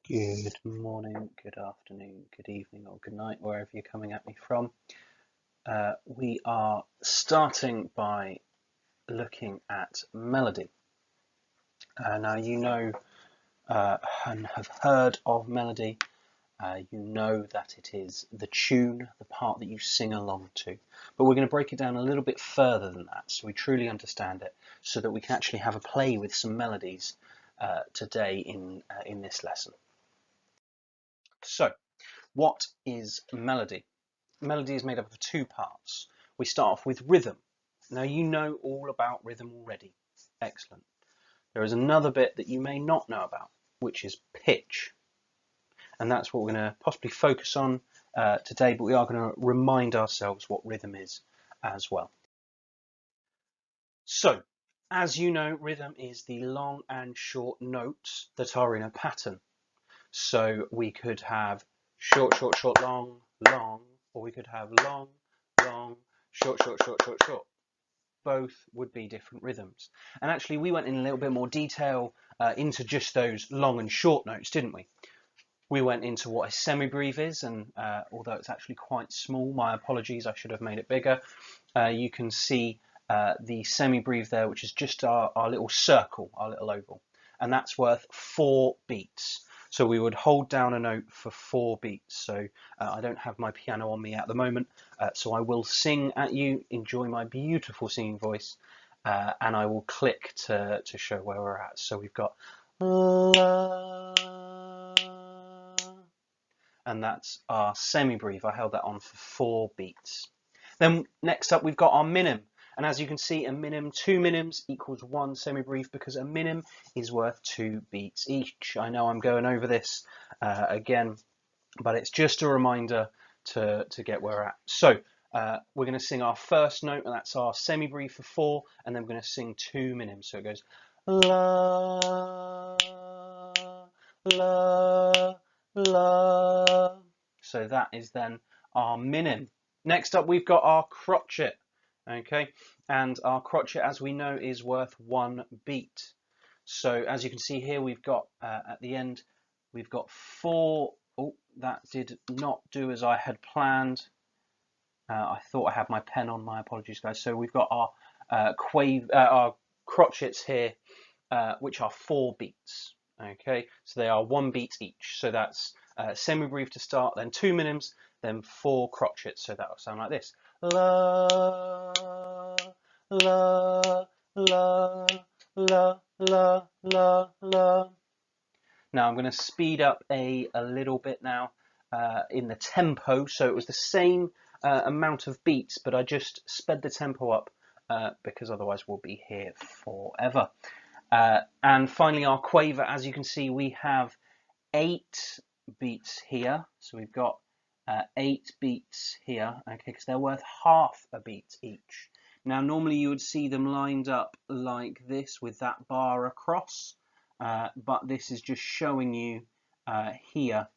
Good morning, good afternoon, good evening, or good night, wherever you're coming at me from. We are starting by looking at melody. Now, you know and have heard of melody. You know that it is the tune, the part that you sing along to. But we're going to break it down a little bit further than that, so we truly understand it, so that we can actually have a play with some melodies today in this lesson. So, what is melody? Melody is made up of two parts. We start off with rhythm. Now you know all about rhythm already. Excellent. There is another bit that you may not know about, which is pitch. And that's what we're going to possibly focus on today, but we are going to remind ourselves what rhythm is as well. So, as you know, rhythm is the long and short notes that are in a pattern. So we could have short, short, short, long, long, or we could have long, long, short, short, short, short, short. Both would be different rhythms. And actually we went in a little bit more detail into just those long and short notes, didn't we? We went into what a semibreve is, and although it's actually quite small, my apologies, I should have made it bigger. You can see the semibreve there, which is just our little circle, our little oval, and that's worth 4 beats. So we would hold down a note for 4 beats. So I don't have my piano on me at the moment, so I will sing at you, enjoy my beautiful singing voice, and I will click to show where we're at. So we've got la, and that's our semibreve. I held that on for 4 beats. Then next up we've got our minim. And as you can see, a minim, 2 minims equals 1 semibreve, because a minim is worth 2 beats each. I know I'm going over this again, but it's just a reminder to get where we're at. So we're going to sing our first note, and that's our semibreve for 4, and then we're going to sing 2 minims. So it goes la, la, la. So that is then our minim. Next up, we've got our crotchet. Okay, and our crotchet, as we know, is worth 1 beat. So as you can see here, we've got at the end, we've got 4. Oh, that did not do as I had planned. I thought I had my pen on. My apologies, guys. So we've got our our crotchets here, which are 4 beats. Okay, so they are 1 beat each. So that's semibreve to start, then 2 minims, then 4 crotchets. So that will sound like this. La, la, la, la, la, la, la. Now I'm going to speed up a little bit now in the tempo. So it was the same amount of beats, but I just sped the tempo up because otherwise we'll be here forever. And finally our quaver, as you can see, we have 8 beats here. So we've got 8 beats here, okay, because they're worth half a beat each. Now normally you would see them lined up like this with that bar across, but this is just showing you here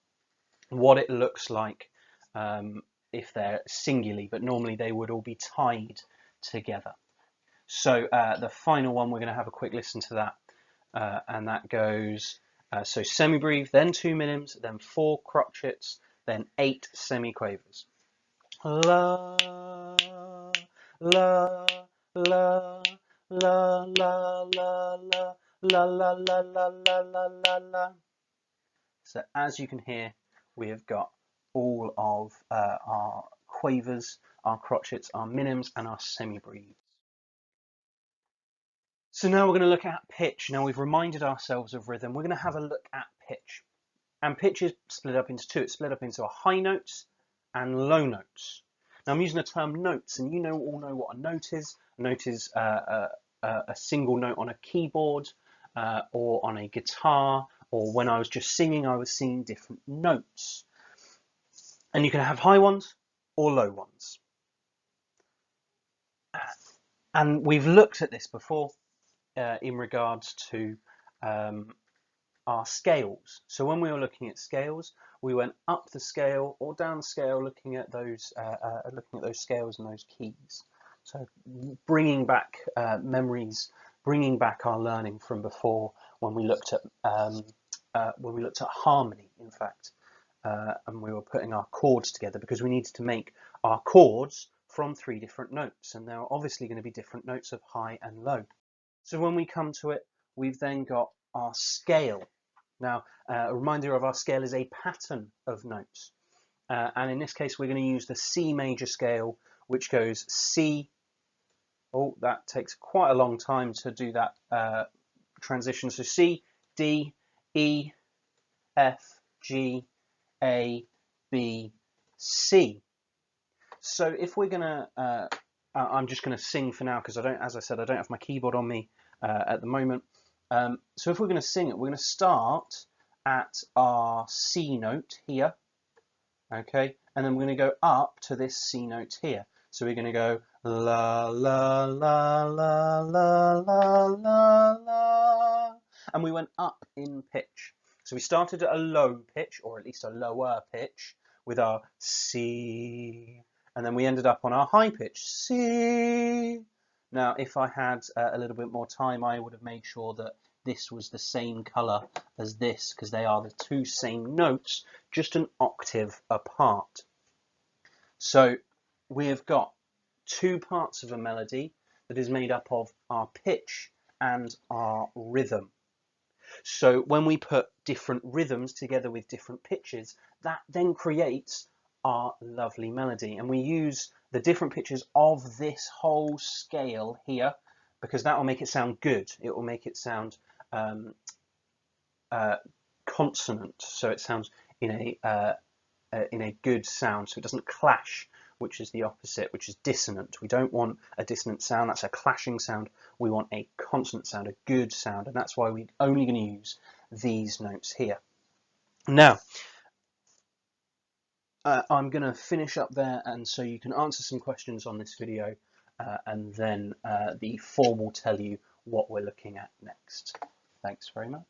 what it looks like if they're singularly, but normally they would all be tied together. So the final one, we're going to have a quick listen to that, and that goes so semibreve, then 2 minims, then 4 crotchets, then 8 semiquavers. La, la, la, la, la, la, la, la, la, la, la, la, la, la. So as you can hear, we have got all of our quavers, our crotchets, our minims, and our semibreves. So now we're going to look at pitch. Now we've reminded ourselves of rhythm. We're going to have a look at pitch. And pitch is split up into 2. It's split up into high notes and low notes. Now I'm using the term notes, and you all know what a note is. A note is a single note on a keyboard or on a guitar, or when I was just singing, I was singing different notes. And you can have high ones or low ones. And we've looked at this before in regards to our scales. So when we were looking at scales, we went up the scale or down the scale, looking at those scales and those keys. So bringing back memories, bringing back our learning from before when we looked at when we looked at harmony, in fact, and we were putting our chords together because we needed to make our chords from 3 different notes, and there are obviously going to be different notes of high and low. So when we come to it, we've then got our scale. Now, a reminder of our scale is a pattern of notes, and in this case, we're going to use the C major scale, which goes C. Oh, that takes quite a long time to do that transition. So C, D, E, F, G, A, B, C. So if we're gonna, I'm just gonna sing for now because as I said, I don't have my keyboard on me at the moment. So if we're gonna sing it, we're gonna start at our C note here, okay, and then we're gonna go up to this C note here. So we're gonna go la la la la la la la la, and we went up in pitch. So we started at a low pitch, or at least a lower pitch, with our C, and then we ended up on our high pitch, C. Now, if I had a little bit more time, I would have made sure that this was the same colour as this, because they are the 2 same notes, just an octave apart. So we have got 2 parts of a melody that is made up of our pitch and our rhythm. So when we put different rhythms together with different pitches, that then creates our lovely melody. And we use the different pitches of this whole scale here because that will make it sound good. It will make it sound consonant, so it sounds in a good sound, so it doesn't clash, which is the opposite, which is dissonant. We don't want a dissonant sound, that's a clashing sound. We want a consonant sound, a good sound, and that's why we're only going to use these notes here. Now, I'm going to finish up there, and so you can answer some questions on this video, and then the form will tell you what we're looking at next. Thanks very much.